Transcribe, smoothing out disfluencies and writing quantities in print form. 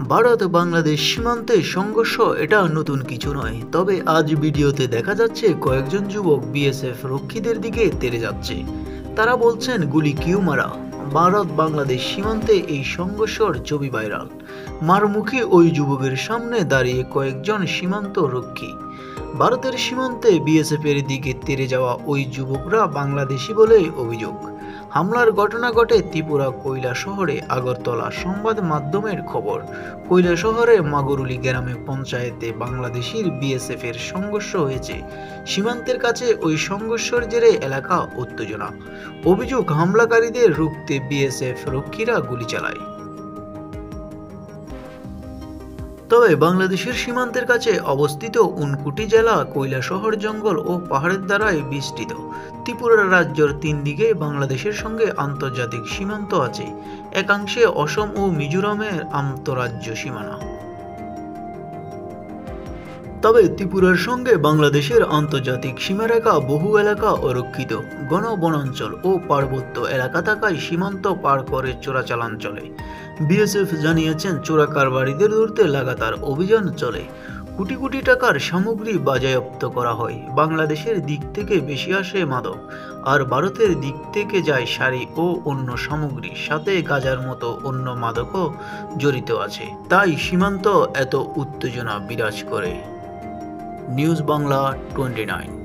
ভারত বাংলাদেশ সীমান্তে সংঘর্ষ এটা নতুন কিছু নয়, তবে আজ ভিডিওতে দেখা যাচ্ছে কয়েকজন যুবক বিএসএফ রক্ষীদের দিকে তেড়ে যাচ্ছে। তারা বলছেন গুলি কিউ মারা। ভারত বাংলাদেশ সীমান্তে এই সংঘর্ষের ছবি ভাইরাল। মারমুখী ওই যুবকের সামনে দাঁড়িয়ে কয়েকজন সীমান্ত রক্ষী। ভারতের সীমান্তে বিএসএফ এর দিকে তেড়ে যাওয়া ওই যুবকরা বাংলাদেশি বলে অভিযোগ। হামলার ঘটনা ঘটে ত্রিপুরা কৈলাসহরে। আগরতলা সংবাদ মাধ্যমের খবর, কৈলাসহরে মাগরুলি গ্রামে পঞ্চায়েতে বাংলাদেশির বিএসএফ এর সংঘর্ষ হয়েছে। সীমান্তের কাছে ওই সংঘর্ষের জেরে এলাকা উত্তেজনা। অভিযোগ, হামলাকারীদের রুখতে বিএসএফ রক্ষীরা গুলি চালায়। তবে বাংলাদেশের সীমান্তের কাছে অবস্থিত উনকুটি জেলা কৈলাসহর জঙ্গল ও পাহাড়ের দ্বারাই বেষ্টিত। ত্রিপুরা রাজ্যের তিন দিকে বাংলাদেশের সঙ্গে আন্তর্জাতিক সীমান্ত আছে। একাংশে অসম ও মিজোরামের আন্তঃরাজ্য সীমানা। তবে ত্রিপুরার সঙ্গে বাংলাদেশের আন্তর্জাতিক সীমারেখা বহু এলাকা অরক্ষিত। ঘন বনাঞ্চল ও পার্বত্য এলাকা থাকায় সীমান্ত পার করে চোরাচালান চলে। বিএসএফ জানিয়েছেন, চোরা কারবারিদের ধরতে লাগাতার অভিযান চলে। কোটি কোটি টাকার সামগ্রী বাজেয়াপ্ত করা হয়। বাংলাদেশের দিক থেকে বেশি আসে মাদক, আর ভারতের দিক থেকে যায় শাড়ি ও অন্য সামগ্রী, সাথে গাঁজার মতো অন্য মাদকও জড়িত আছে। তাই সীমান্ত এত উত্তেজনা বিরাজ করে। নিউজ বাংলা 29।